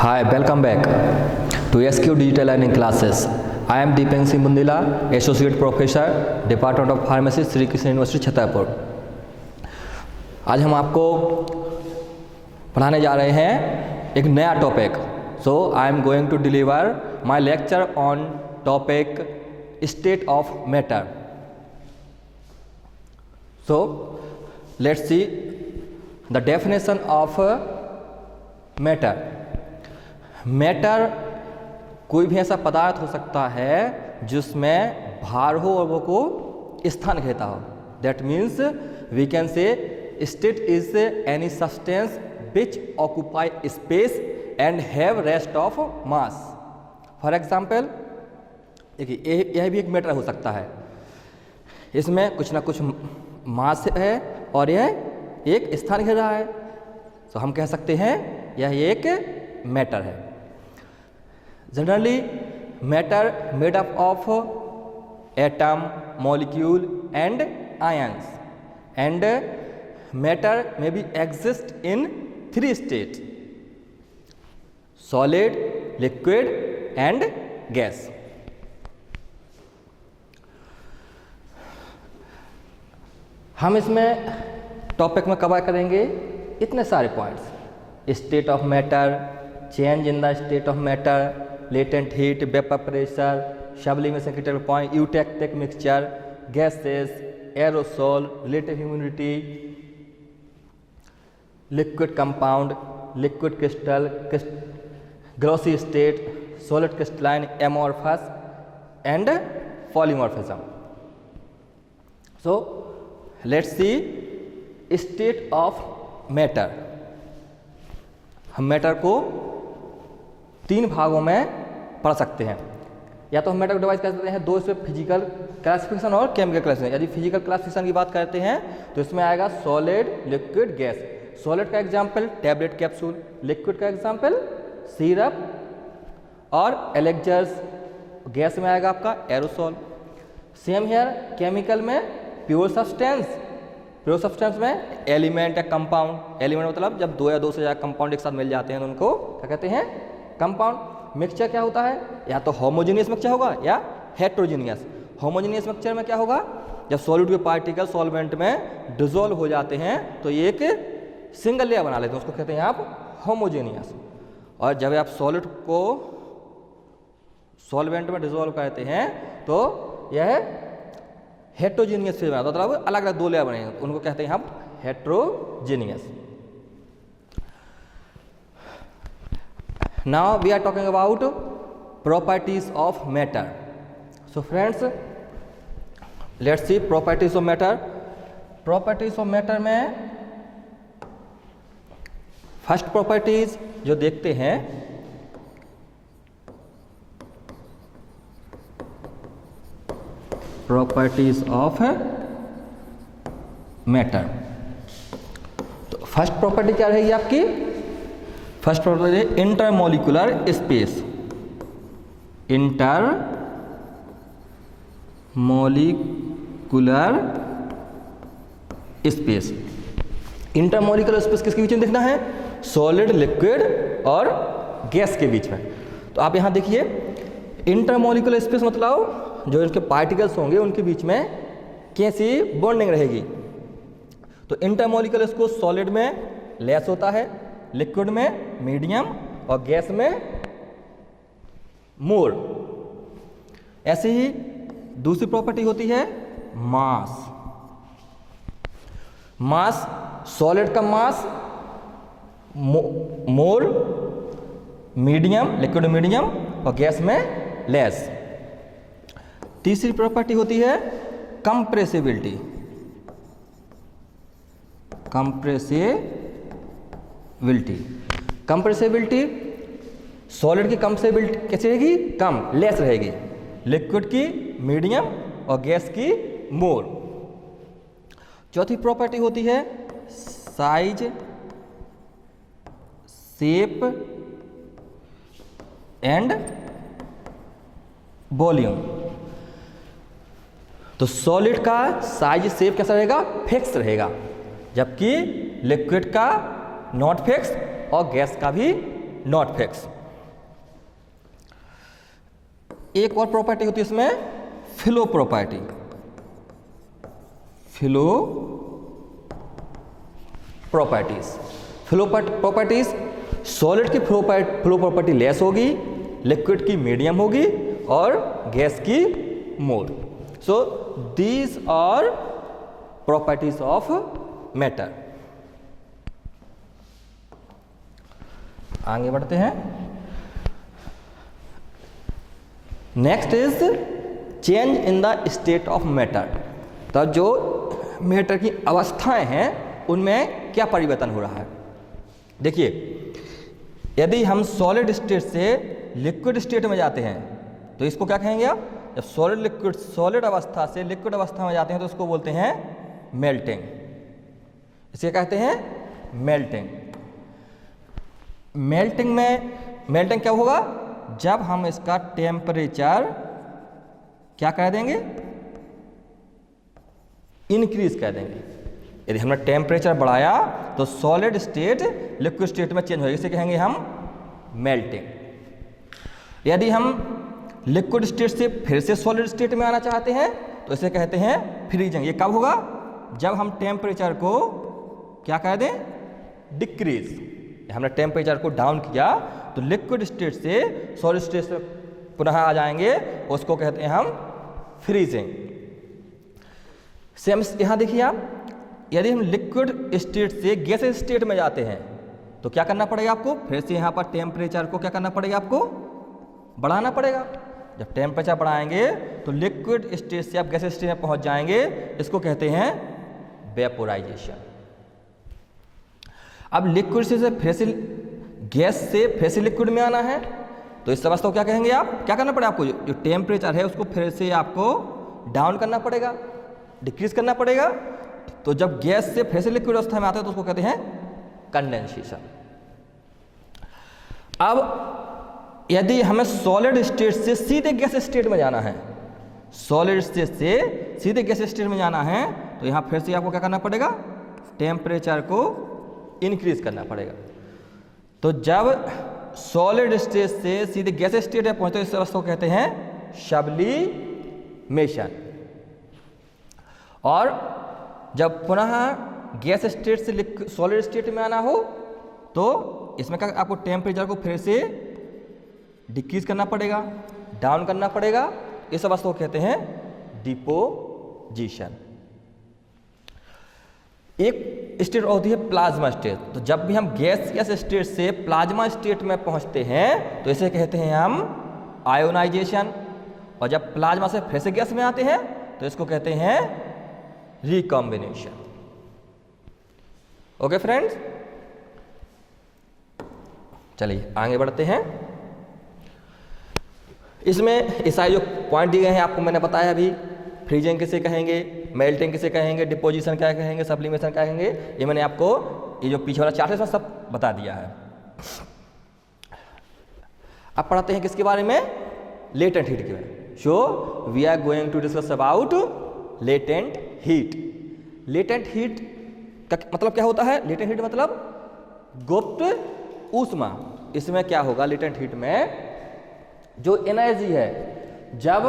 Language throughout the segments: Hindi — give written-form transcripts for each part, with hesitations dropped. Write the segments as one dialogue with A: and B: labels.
A: Hi, welcome back to SQ Digital Learning Classes. I am Deepen Singh Bundila, Associate Professor, Department of Pharmacy, Sri Krishna University, Chhatarpur. आज हम आपको पढ़ाने जा रहे हैं एक नया topic. So I am going to deliver my lecture on topic state of matter. So let's see the definition of matter. Matter कोई भी ऐसा पदार्थ हो सकता है जिसमें भार हो और वो को स्थान घेरता हो। That means we can say state is any substance which occupy space and have rest of mass. For example देखिए यह भी एक मैटर हो सकता है, इसमें कुछ ना कुछ मास है और यह एक स्थान घेर रहा है, तो हम कह सकते हैं यह एक मैटर है। Generally, matter made up of atom, molecule and ions, and matter may be exist in three states: solid, liquid and gas. हम इसमें टॉपिक में कवर करेंगे इतने सारे points: state of matter, change in the state of matter, latent heat, vapor pressure, sublimation critical point, eutectic mixture, gases, aerosol, relative humidity, liquid compound, liquid crystal, glossy state, solid crystalline, amorphous and polymorphism. So let's see state of matter. हम मैटर को तीन भागों में पढ़ सकते हैं। या तो हम मैटर को डिवाइड कर सकते हैं दो, इसमें फिजिकल क्लासिफिकेशन और केमिकल क्लासिफिकेशन। यदि फिजिकल क्लासिफिकेशन की बात करते हैं तो इसमें आएगा सॉलिड, लिक्विड, गैस। सॉलिड का एग्जांपल टैबलेट कैप्सूल, लिक्विड का एग्जांपल सिरप और एलेक्जर्स, गैस में आएगा आपका एरोसोल। सेम हियर केमिकल में प्योर सब्सटेंस, प्योर सब्सटेंस में एलिमेंट या कंपाउंड। एलिमेंट मतलब जब दो या दो से ज़्यादा कंपाउंड एक साथ मिल जाते हैं तो उनको क्या कहते हैं? कंपाउंड। मिक्सचर क्या होता है? या तो होमोजेनियस मिक्सचर होगा या हेट्रोजीनियस। होमोजेनियस मिक्सचर में क्या होगा? जब सॉलिड के पार्टिकल सॉल्वेंट में डिसॉल्व हो जाते हैं तो ये एक सिंगल लेयर बना लेते हैं, उसको कहते हैं आप होमोजेनियस। और जब आप सॉलिड को सॉल्वेंट में डिसॉल्व करते हैं तो यह हेट्रोजीनियस फेज बनाता है, मतलब अलग अलग दो लेयर बनेंगे, उनको कहते हैं हम heterogeneous. Now we are talking about properties of matter. So friends, let's see properties of matter. Properties of matter में फर्स्ट प्रॉपर्टीज जो देखते हैं प्रॉपर्टीज ऑफ मैटर। तो फर्स्ट प्रॉपर्टी क्या रहेगी आपकी? फर्स्ट प्रॉपर्टी है intermolecular space. Intermolecular space. Intermolecular space किसके बीच में देखना है? सॉलिड, लिक्विड और गैस के बीच में। तो आप यहां देखिए इंटरमोलिकुलर स्पेस मतलब जो इनके पार्टिकल्स होंगे उनके बीच में कैसी बॉन्डिंग रहेगी। तो इंटरमोलिकुलर स्पेस सॉलिड में लेस होता है, लिक्विड में मीडियम और गैस में मोर। ऐसे ही दूसरी प्रॉपर्टी होती है मास। मास, सॉलिड का मास मोर, मीडियम, लिक्विड मीडियम और गैस में लेस। तीसरी प्रॉपर्टी होती है कंप्रेसिबिलिटी। कंप्रेसिबिलिटी सॉलिड की कंप्रेसिबिलिटी कैसी रहेगी? कम, लेस रहेगी। लिक्विड की मीडियम और गैस की मोर। चौथी प्रॉपर्टी होती है साइज, शेप एंड वॉल्यूम। तो सॉलिड का साइज, शेप कैसा रहेगा? फिक्स रहेगा, जबकि लिक्विड का नॉट फिक्स और गैस का भी नॉट फिक्स। एक और प्रॉपर्टी होती है इसमें, flow property. Flow properties, flow properties, solid की फ्लो प्रॉपर्टी लेस होगी, लिक्विड की मीडियम होगी और गैस की more. So these are properties of matter. आगे बढ़ते हैं। Next is change in the state of matter. तो जो मैटर की अवस्थाएं हैं उनमें क्या परिवर्तन हो रहा है। देखिए, यदि हम सॉलिड स्टेट से लिक्विड स्टेट में जाते हैं तो इसको क्या कहेंगे आप, जब सॉलिड अवस्था से लिक्विड अवस्था में जाते हैं तो उसको बोलते हैं मेल्टिंग। इसे कहते हैं मेल्टिंग। मेल्टिंग क्या होगा, जब हम इसका टेम्परेचर क्या कर देंगे, इंक्रीज कर देंगे। यदि हमने टेम्परेचर बढ़ाया तो सॉलिड स्टेट लिक्विड स्टेट में चेंज होगी, इसे कहेंगे हम मेल्टिंग। यदि हम लिक्विड स्टेट से फिर से सॉलिड स्टेट में आना चाहते हैं तो इसे कहते हैं फ्रीजिंग। ये कब होगा, जब हम टेम्परेचर को क्या कर दें, डिक्रीज। हमने टेम्परेचर को डाउन किया तो लिक्विड स्टेट से सॉलिड स्टेट से पुनः आ जाएंगे, उसको कहते हैं हम फ्रीजिंग। सेम यहां देखिए आप, यदि हम लिक्विड स्टेट से गैसेस स्टेट में जाते हैं तो क्या करना पड़ेगा आपको, फिर से यहाँ पर टेम्परेचर को क्या करना पड़ेगा, आपको बढ़ाना पड़ेगा। जब टेम्परेचर बढ़ाएंगे तो लिक्विड स्टेट से आप गैसेस स्टेट में पहुंच जाएंगे, इसको कहते हैं वेपोराइजेशन। अब लिक्विड से फिर से गैस से फिर से लिक्विड में आना है तो इस अवस्था को क्या कहेंगे आप, क्या करना पड़ेगा आपको, जो टेम्परेचर है उसको फिर से आपको डाउन करना पड़ेगा, डिक्रीज करना पड़ेगा। तो जब गैस से फिर से लिक्विड अवस्था में आता है तो उसको कहते हैं कंडेंसेशन। अब यदि हमें सॉलिड स्टेट से सीधे गैस स्टेट में जाना है, सॉलिड स्टेट से सीधे गैस स्टेट में जाना है तो यहां फिर से आपको क्या करना पड़ेगा, टेम्परेचर को इंक्रीज करना पड़ेगा। तो जब सॉलिड स्टेट से सीधे गैस स्टेट में पहुंचते इस अवस्था को कहते हैं सब्लिमेशन। और जब पुनः गैस स्टेट से सॉलिड स्टेट में आना हो तो इसमें क्या, आपको टेम्परेचर को फिर से डिक्रीज करना पड़ेगा, डाउन करना पड़ेगा। इस अवस्था को कहते हैं डिपोजिशन। एक स्टेट होती है प्लाज्मा स्टेट। तो जब भी हम गैस स्टेट से प्लाज्मा स्टेट में पहुंचते हैं तो इसे कहते हैं हम आयोनाइजेशन। और जब प्लाज्मा से फिर से गैस में आते हैं तो इसको कहते हैं रिकॉम्बिनेशन। ओके फ्रेंड्स, चलिए आगे बढ़ते हैं। इसमें ऐसा जो पॉइंट दिए गए हैं आपको मैंने बताया अभी, फ्रीजिंग किसे कहेंगे, मेल्टिंग किसे कहेंगे, डिपोजिशन क्या कहेंगे, सब्लिमेशन क्या कहेंगे, ये मैंने आपको ये जो पीछे वाला चार्ट है सब बता दिया है। अब पढ़ते हैं किसके बारे में, लेटेंट हीट के बारे में। So we are going to discuss about latent heat. Latent heat का मतलब क्या होता है, लेटेंट हीट मतलब गुप्त ऊष्मा। इसमें क्या होगा, लेटेंट हीट में जो एनर्जी है, जब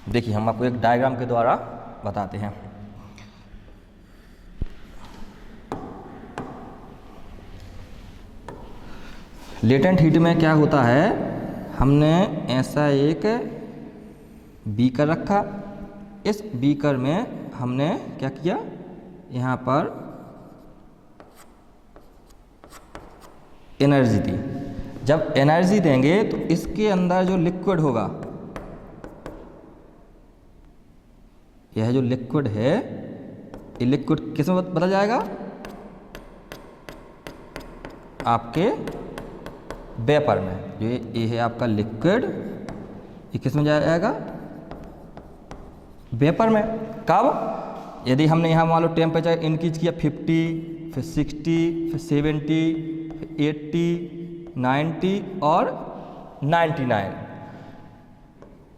A: देखिए हम आपको एक डायग्राम के द्वारा बताते हैं। लेटेंट हीट में क्या होता है, हमने ऐसा एक बीकर रखा, इस बीकर में हमने क्या किया, यहाँ पर एनर्जी दी। जब एनर्जी देंगे तो इसके अंदर जो लिक्विड होगा, यह जो लिक्विड है, ये लिक्विड किस में बदल जाएगा, आपके वेपर में। जो ये है आपका लिक्विड, ये किस में जाएगा, वेपर में। कब, यदि हमने यहाँ मान लो टेम्परेचर इंक्रीज किया 50, फिर 60, फिर 70, फिर 80, 90 और 99।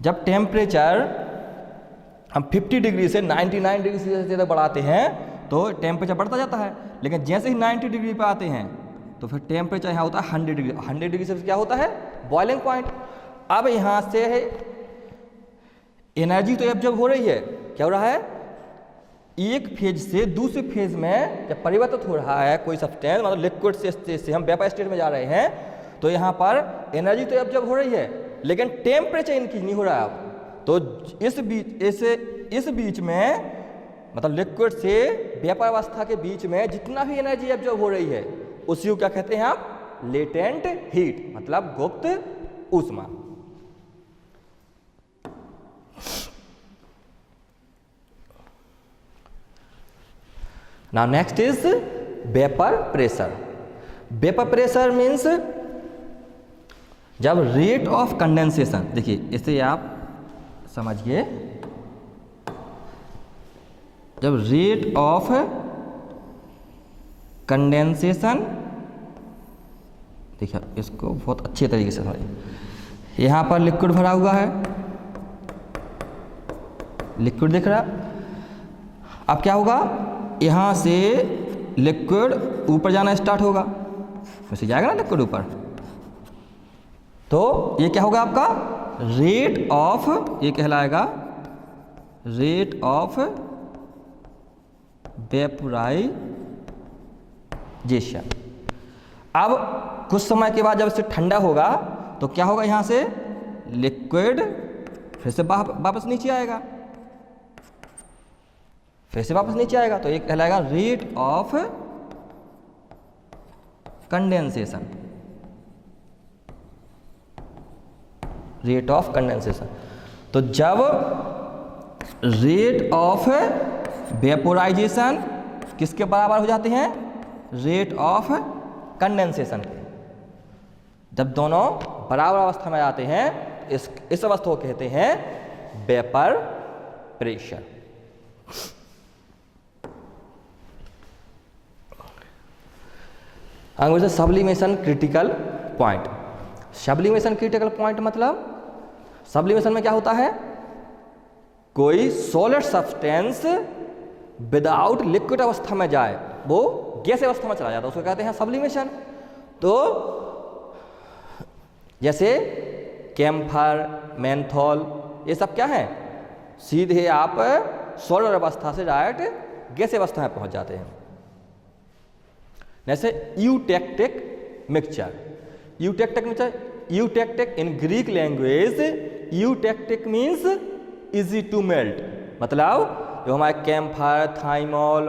A: जब टेम्परेचर हम 50 डिग्री से 99 डिग्री से ज़्यादा बढ़ाते हैं तो टेम्परेचर बढ़ता जाता है, लेकिन जैसे ही 90 डिग्री पे आते हैं तो फिर टेम्परेचर यहाँ होता है 100 डिग्री। 100 डिग्री से क्या होता है? Boiling point. अब यहाँ से एनर्जी तो जब हो रही है, क्या हो रहा है? एक फेज से दूसरे फेज में जब परिवर्तित हो रहा है कोई सब्सटेंस, मतलब लिक्विड से हम वेपर स्टेट में जा रहे हैं, तो यहाँ पर एनर्जी तो जब हो रही है, लेकिन टेम्परेचर इंक्रीज नहीं हो रहा है अब। तो इस बीच में, मतलब लिक्विड से वेपर अवस्था के बीच में जितना भी एनर्जी एब्जॉर्ब हो रही है उसी को क्या कहते हैं आप? लेटेंट हीट, मतलब गुप्त ऊष्मा। Now next is vapor pressure. Vapor pressure means जब रेट ऑफ कंडेंसेशन, देखिए इसे आप समझिए, जब रेट ऑफ कंडेंसेशन, देखिए इसको बहुत अच्छे तरीके से समझिए। यहाँ पर लिक्विड भरा हुआ है, लिक्विड दिख रहा, अब क्या होगा? यहाँ से लिक्विड ऊपर जाना स्टार्ट होगा, वैसे जाएगा ना लिक्विड ऊपर, तो ये क्या होगा आपका? रेट ऑफ, ये कहलाएगा रेट ऑफ वेपोराइजेशन। अब कुछ समय के बाद जब इसे ठंडा होगा तो क्या होगा? यहाँ से लिक्विड फिर से वापस नीचे आएगा, फिर से वापस नीचे आएगा, तो ये कहलाएगा rate of condensation. Rate of condensation. तो जब रेट ऑफ वेपोराइजेशन किसके बराबर हो जाते हैं? रेट ऑफ कंडेंसेशन के। जब दोनों बराबर अवस्था में आते हैं, इस अवस्था को कहते हैं वेपर प्रेशर। आगे sublimation critical point. Sublimation critical point मतलब, सब्लिमेशन में क्या होता है? कोई सॉलिड सब्सटेंस विदाउट लिक्विड अवस्था में जाए, वो गैस अवस्था में चला जाता है, उसको कहते हैं सब्लिमेशन। तो जैसे कैम्फर, मेंथॉल, ये सब क्या है? सीधे आप सॉलिड अवस्था से डायरेक्ट गैस अवस्था में पहुंच जाते हैं। जैसे eutectic mixture. Eutectic mixture, eutectic in Greek language, eutectic means easy to melt, मतलब जो हमारे कैम्फर, थाइमोल,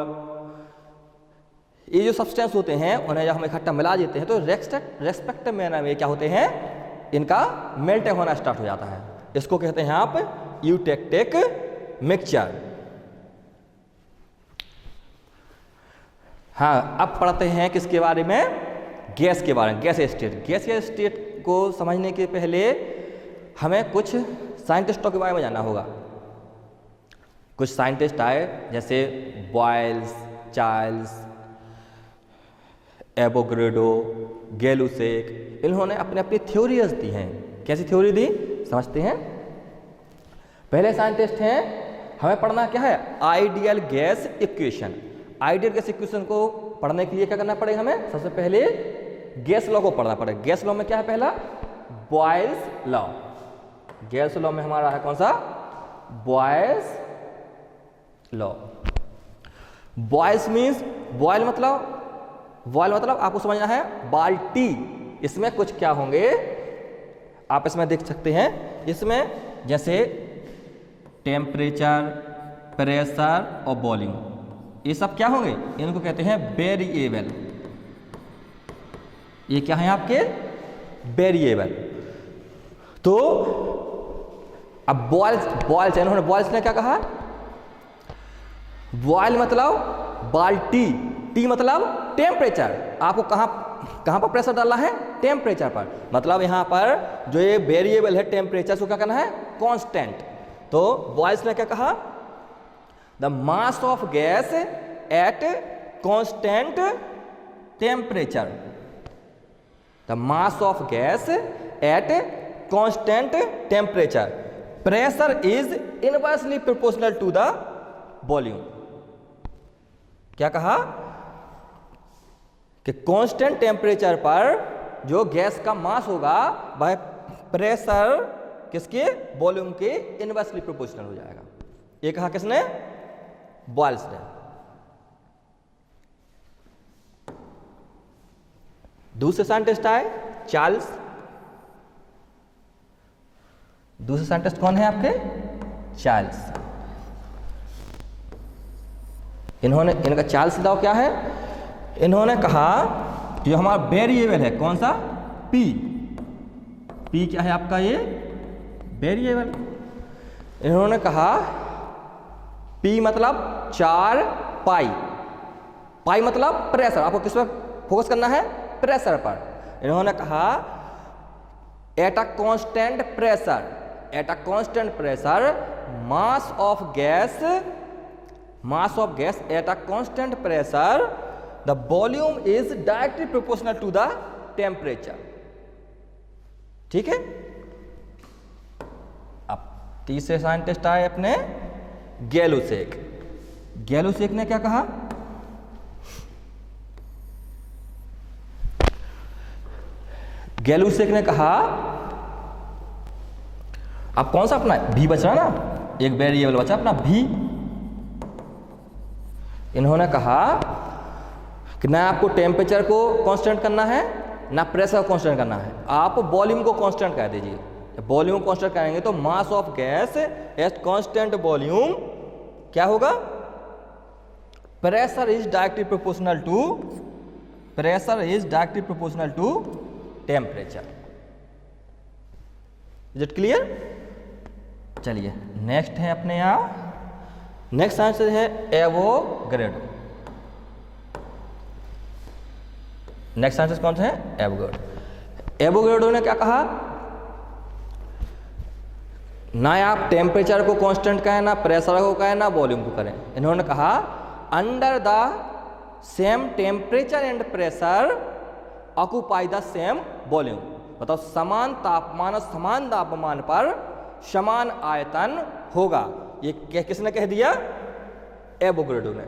A: ये जो सब्सटेंस होते हैं उन्हें जब हम इकट्ठा मिला देते हैं तो रेस्पेक्टिव मैनर में क्या होते हैं? इनका मेल्ट होना स्टार्ट हो जाता है। इसको कहते हैं आप यूटेक्टिक मिक्सचर। हाँ, अब पढ़ते हैं किसके बारे में? गैस के बारे में, गैस स्टेट। गैस स्टेट को समझने के पहले हमें कुछ साइंटिस्टों के बारे में जानना होगा। कुछ साइंटिस्ट आए जैसे बॉयल्स, चार्ल्स, एवोगैड्रो, गैलुसेक, इन्होंने अपनी अपनी थ्योरीज दी हैं। कैसी थ्योरी दी समझते हैं। पहले साइंटिस्ट हैं, हमें पढ़ना क्या है? Ideal gas equation. Ideal gas equation को पढ़ने के लिए क्या करना पड़ेगा? हमें सबसे पहले गैस लॉ को पढ़ना पड़ेगा। गैस लॉ में क्या है? पहला बॉयल्स लॉ। गैस लॉ में हमारा है कौन सा? Boyle's law. Boyle's means, Boyle मतलब आपको समझना है बाल्टी। इसमें कुछ क्या होंगे आप इसमें देख सकते हैं। इसमें जैसे टेम्परेचर, प्रेशर और बॉइलिंग, ये सब क्या होंगे? इनको कहते हैं वेरिएबल। ये क्या है आपके? वेरिएबल। तो अब बॉयल्स इन्होंने बॉयल्स ने क्या कहा? बॉयल मतलब बाल्टी, टी मतलब टेम्परेचर। आपको कहां पर प्रेशर डालना है? टेम्परेचर पर। मतलब यहां पर जो ये वेरिएबल है टेम्परेचर, उसको क्या करना है? कांस्टेंट। तो बॉयल्स ने क्या कहा? The mass of gas at constant temperature. The mass of gas at constant temperature, pressure is inversely proportional to the volume. क्या कहा कि कांस्टेंट टेम्परेचर पर जो गैस का मास होगा वह प्रेशर किसके, वॉल्यूम के इनवर्सली प्रोपोर्शनल हो जाएगा। ये कहा किसने, बॉयल्स ने। दूसरे साइंटिस्ट आए चार्ल्स। दूसरे साइंटिस्ट कौन है आपके, चार्ल्स। इन्होंने, इनका चार्ल्स लॉ क्या है, इन्होंने कहा जो हमारा वेरिएबल है कौन सा, पी। पी क्या है आपका, ये वेरिएबल। इन्होंने कहा पी मतलब 4 पाई, पाई मतलब प्रेशर। आपको किस पर फोकस करना है, प्रेशर पर। इन्होंने कहा at a constant pressure, at a constant pressure mass of gas, mass of gas at a constant pressure the volume is directly proportional to the temperature. ठीक है। अब तीसरे साइंटिस्ट आए अपने गैलुसेक। गैलुसेक ने क्या कहा, गैलुसेक ने कहा, अब कौन सा अपना भी बच रहा ना, एक वेरिएबल बचा अपना भी। इन्होंने कहा कि ना आपको टेम्परेचर को कांस्टेंट करना है ना प्रेशर को कांस्टेंट करना है, आप वॉल्यूम को कांस्टेंट कर दीजिए। वॉल्यूम को कांस्टेंट करेंगे तो mass of gas at constant volume क्या होगा, pressure is directly proportional to, pressure is directly proportional to temperature. Is it clear. चलिए नेक्स्ट है अपने यहाँ, नेक्स्ट आंसर है एवोगैड्रो। नेक्स्ट आंसर कौन सा है, एवोगैड्रो। एवोगैड्रो ने क्या कहा, ना आप टेम्परेचर को कांस्टेंट करें, ना प्रेशर को करें, ना वॉल्यूम को करें। इन्होंने कहा under the same temperature and pressure occupy the same volume, मतलब समान तापमान और समान तापमान पर समान आयतन होगा। ये किसने कह दिया, एवोगैड्रो ने।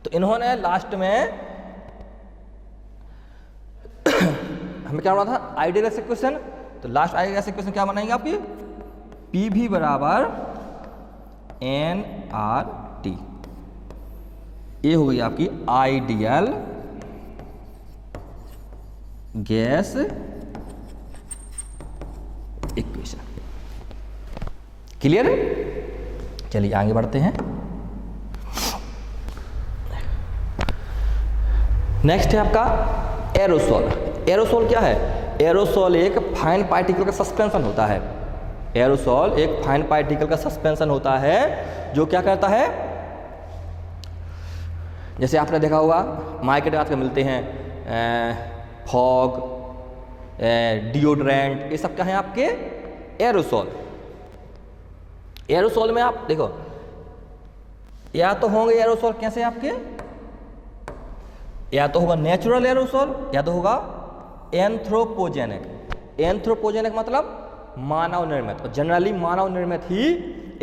A: तो इन्होंने लास्ट में हमें क्या बना था, आइडियल गैस इक्वेशन। तो लास्ट आइडियल गैस इक्वेशन क्या बनाएंगे आपकी, पी भी बराबर एन आर टी। ये हो गई आपकी आइडियल गैस इक्वेशन। क्लियर। चलिए आगे बढ़ते हैं। नेक्स्ट है आपका एरोसोल। एरोसोल क्या है, एरोसोल एक फाइन पार्टिकल का सस्पेंशन होता है। एरोसोल एक फाइन पार्टिकल का सस्पेंशन होता है जो क्या करता है, जैसे आपने देखा होगा मार्केट में आजकल मिलते हैं फॉग, डिओड्रेंट, ये सब क्या है आपके एरोसोल। एरोसोल में आप देखो या तो होंगे एरोसोल कैसे आपके, या तो होगा नेचुरल एरोसोल या तो होगा एंथ्रोपोजेनिक। एंथ्रोपोजेनिक मतलब मानव निर्मित, और जनरली मानव निर्मित ही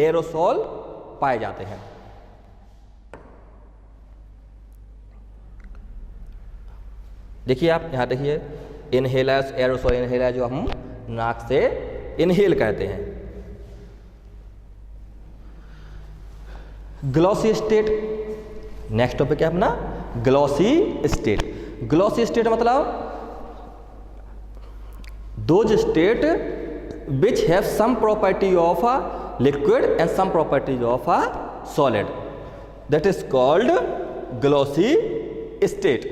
A: एरोसोल पाए जाते हैं। देखिए आप यहां देखिए इनहेलर्स, एरोसोल इनहेलर जो हम नाक से इनहेल करते हैं। ग्लॉसी स्टेट, नेक्स्ट टॉपिक है अपना ग्लॉसी स्टेट। ग्लॉसी स्टेट मतलब those state which have some property of a liquid and some properties of a solid, that is called glossy state.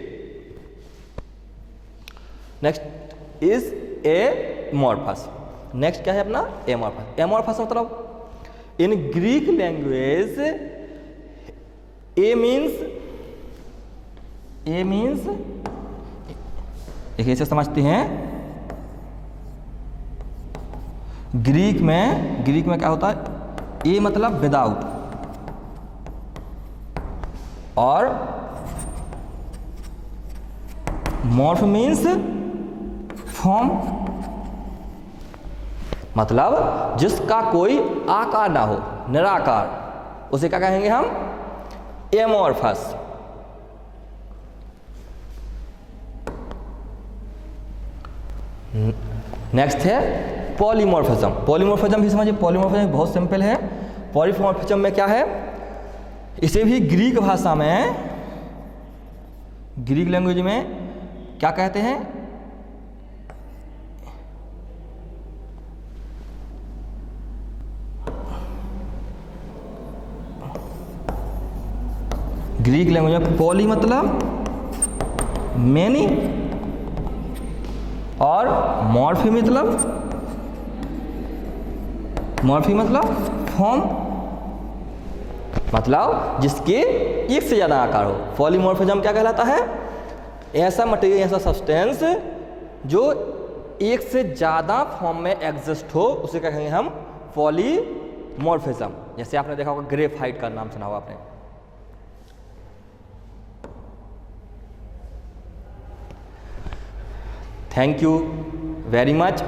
A: Next is amorphous. Next क्या है अपना amorphous. Amorphous मतलब in Greek language a means देखिए इसे समझते हैं, ग्रीक में क्या होता है, ए मतलब विदाउट, और मॉर्फ मीन्स फॉर्म, मतलब जिसका कोई आकार ना हो, निराकार, उसे क्या कहेंगे हम एमॉर्फस। नेक्स्ट है पॉलीमॉर्फिज्म। पॉलीमॉर्फिज्म भी समझिए, पॉलीमॉर्फिज्म बहुत सिंपल है। पॉलीमॉर्फिज्म में क्या है, इसे भी ग्रीक भाषा में, ग्रीक लैंग्वेज में क्या कहते हैं, ग्रीक लैंग्वेज में पॉली मतलब मैनी और मॉर्फी मतलब फॉर्म, मतलब जिसके एक से ज़्यादा आकार हो। पॉलीमॉर्फिज्म क्या कहलाता है, ऐसा मटेरियल, ऐसा सब्सटेंस जो एक से ज़्यादा फॉर्म में एग्जिस्ट हो, उसे क्या कहेंगे हम, पॉलीमॉर्फिज्म। जैसे आपने देखा होगा ग्रेफाइट का नाम सुना होगा आपने। Thank you very much.